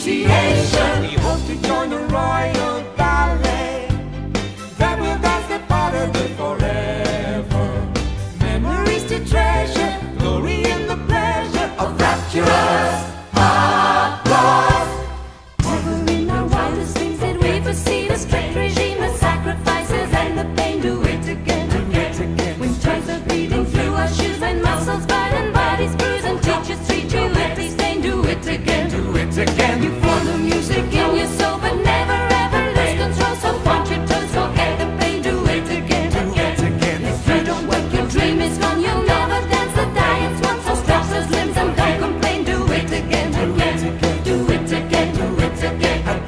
appreciation. We hope to join the royal ballet that will dance the part of it forever. Memories to treasure, glory in the pleasure of rapturous applause. Never in our wildest dreams did we foresee the strict regime, the sacrifices and the pain. Do it again, when toys are bleeding through our shoes, when muscles burn and bodies bruise, and teachers treat you with disdain. Do it again, you feel the music in your soul, but never ever lose control. So point your toes, forget the pain. Do it again, if you don't work, your dream is gone. You'll never dance the dance once. So stretch those limbs and don't complain. Do it again, do it again, do it again.